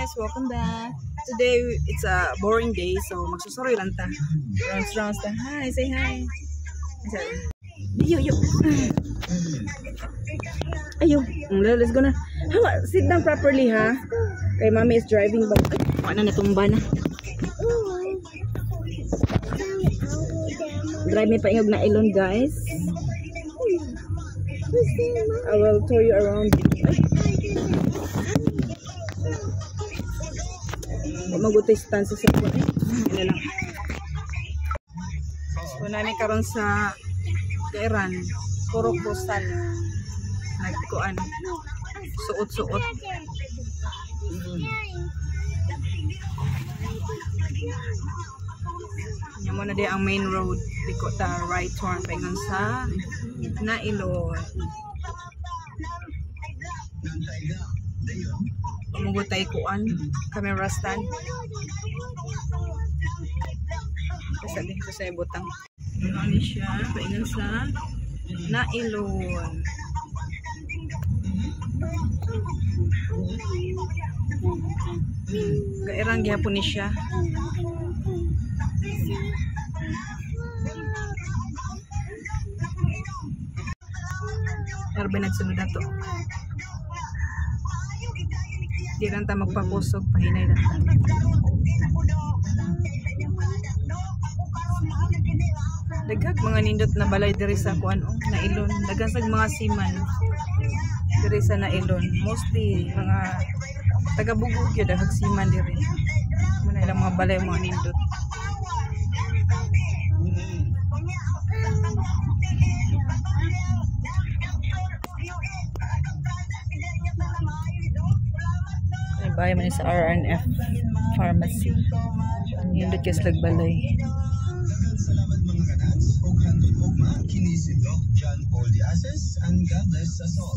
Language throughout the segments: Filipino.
guys, welcome back. Today it's a boring day, so magsusuroy lang ta. Rounds ta. Hi, say hi. Yo. Ayo, let's go na. Sit down properly ha. Kay mommy is driving ba? Ay, na natumba na. Drive me paingog na ilon guys. I will tour you around. Magutay stansa sa po. Yan lang. So namin karon sa Kairan, puro kusal. Nagtikuan. Suot-suot. Yan mo na di ang main road. Liko ta right turn paingon sa Nailon. Pamugutay kuan camera stand. Kasi dito sa ibutang. Ano siya? Paingon sa Nailon. Kairang gihapon ni siya. Arbe nagsunod na to. Di lang ta magpakusog, pahinay lang ta. Dagag mga nindot na balay diri sa kuan Nailon. Dagasag mga siman diri sa Nailon. Mostly mga taga-Bugog yun, dagag siman diri. Muna ilang mga balay mga nindot. Bahay man sa RNF Pharmacy. Nindot kasi lagbalay. Salamat mga kanats o kanton ugma kini si Doc John Paul Diazes and God bless us all.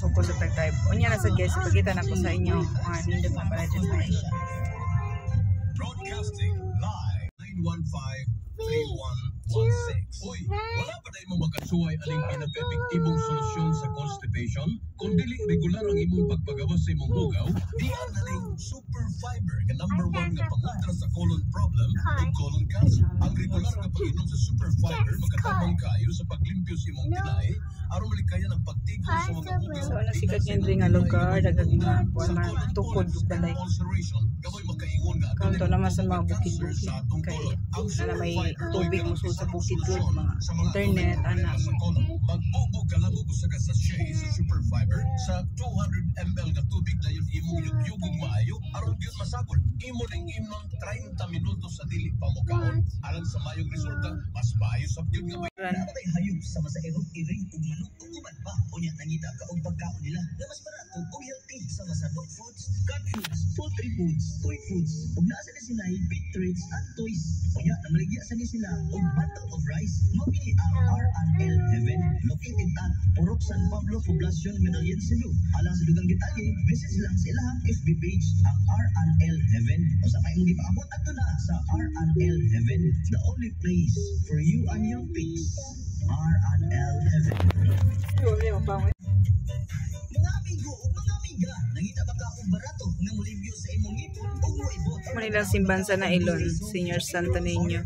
Focus sa type. Unya na sa guys, ipakita na ko sa inyo nindot na pala dyan sa Asia. Broadcasting live 915-3116. Uy, wala pa tayo magkasuway aling pinaka-epektibong solusyon sa constipation? Kung dili regular ang imong pagpagawas sa imong hugaw, di ang naling super fiber nga number 1 nga pangontra sa colon problem o colon cancer. Ang regular nga pag-inom sa super fiber makatabang kayo sa paglimpyo sa imong tilae aron malikaya ng pagtigil sa mga hugaw. So ano sikat yan rin nga lugar, dagag nga mga tukod balay. Kanto naman sa mga bukid-bukid. Kaya na may tubig musul sa bukid-bukid, mga internet, anak. Magbubog ka lang sa sachet sa super fiber sa 200 ml nga tubig na yun imong yugyugong maayo aron gyud masagol imo ning imong 30 minutos sa dili pa mo kaon alang sa mayong resulta mas maayo sa gyud nga may hayop sama sa erop iring ug manok ug uban pa unya nangita ka og pagkaon nila nga mas barato ug healthy sama sa dog foods, cat foods, poultry foods, toy foods ug naa sa sila pet treats and toys unya namaligya sa sila og bundle of rice mao kini ang RNL Heaven located at Purok San Pablo Poblacion, Medellin, Cebu. Alang sa dugang detalye, message lang sa ilahang FB page ang RNL Heaven. O sa kayo mong ipaabot ato na sa RNL Heaven, the only place for you and your pets. RNL Heaven. Mga amigo o mga amiga, nangita ba ka og barato nga molibyo sa imong ipon o mo ibot? Manila Simbahan sa Nailon, Senior Santo Niño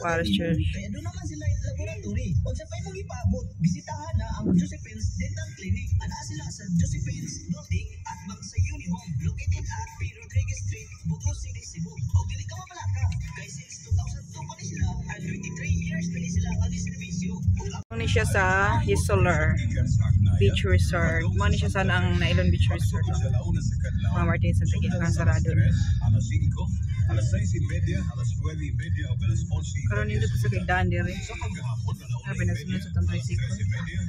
Parish Church. Kaya doon naman sila yung laboratory. O sa pa imong ipaabot, bisitahan na ang Josephine's Dental Clinic. Ana sila sa Josephine's Building at Bangsa Unihome located at P. Rodriguez Street, Bugo City, Cebu. O dili ka mapalaka. Kaya since 2002 pa ni sila at 23 years pa ni sila ang diservisyo. Muna siya sa Hisolar Beach Resort. Muna siya sa ang Nailon Beach Resort. Mga Martin sa Tagit ng sarado. Alas 6:30, alas 9:30 o alas 11:30. Karoon nito sa kagdaan din rin. Sabi na sunod sa tang tricycle.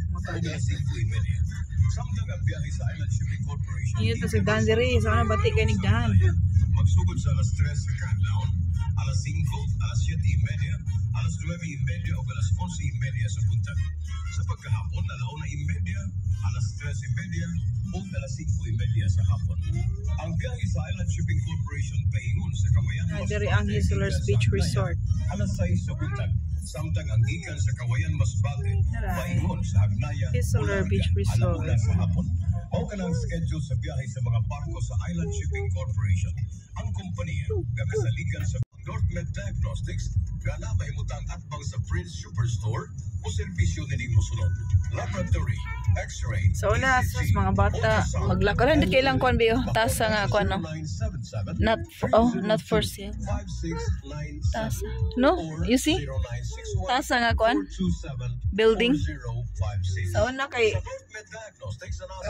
Motor din. Samtang ang biyahe sa Island Shipping Corporation. Ito sa kagdaan din rin. Sa kanang batik kayo nagdaan. Magsugod sa alas 3 sa Canlaon, alas 5, alas 7:30, alas 9:30 o alas 11:30 sa buntag. Sa pagkahapon, alauna 1:30, alas 3:30 o alas 5:30 sa hapon. Ang biyahe sa Island Shipping Corporation paingon sa Camayan. Dari ang Hisolar's Beach Resort. Alas 6 sa buntag. Samtang ang ikan sa Kawayan Masbate, maingon sa Hagnaya, Solar Beach Resort. Alauna sa hapon. Mao ka ng schedule sa biyahe sa mga barko sa Island Shipping Corporation. Ang kompanya nga kasaligan sa NorthMed Diagnostics nga na mahimutang atbang sa Prince Superstore o serbisyo nining mosunod. Laboratory, X-ray, So una sa mga bata maglakaw hindi kailang kuan biyo tasa nga kuan no. Not for sale. Tasa. No? You see? Tasa nga kuan building. Sa una kay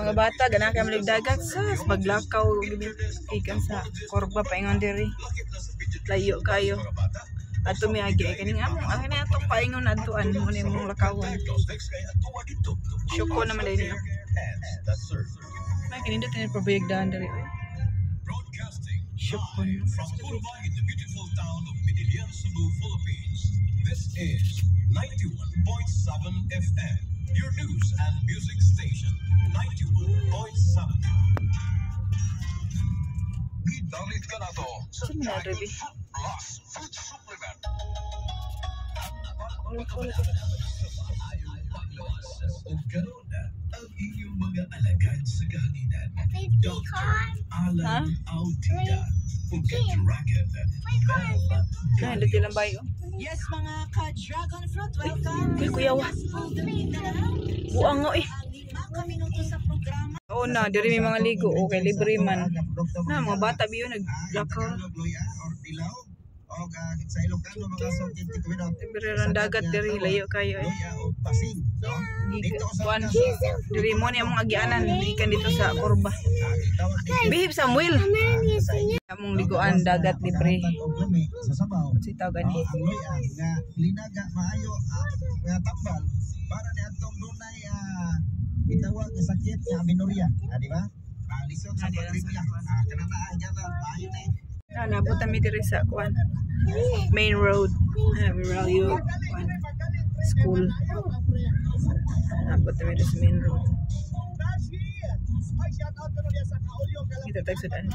mga bata gana kay maligdagat sa maglakaw gikan sa korba paingon diri. Layo kayo. Ato mi agi kaning among ang na atong paingon adtuan mo ni mong lakawon. Syuko naman dai niyo. May kinindot ni probayagdahan diri. Syuko. From Burubay in the beautiful town of Medellin, Cebu, Philippines. This is 91.7 FM, your news and music station. 91.7. Dalit ka na to sa Sino na ready? Plus Food Supplement. O karon na ang inyong mga alagad sa kahaginan. Dr. Alan Autida. O ka-Dragon. Kaya dito lang bayo. Yes, mga ka-Dragon Fruit, welcome. Kay kuya wa. Buang nga eh. Kami nito sa programa. Oo na, diri may mga ligo. Okay, libre man. Na, mga bata biyo naglakaw. Libre ran dagat diri layo kayo eh. Kuan. Diri mo ni among agianan ikan dito sa Korba. Behave Samuel. Among liguan dagat libre. Si tao gani. Linaga maayo nga tambal para ni atong dunay itawag nga sakit nga amenorrhea, di ba? Lisod sa pagrimya. Kanana agyan na maayo ni. Nabot kami diri sa kuan. Main road. Viralio school. Nabot kami diri sa main road. Kita tagsudan.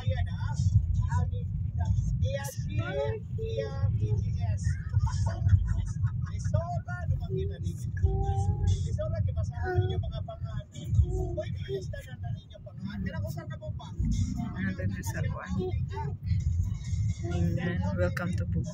Welcome to Buga.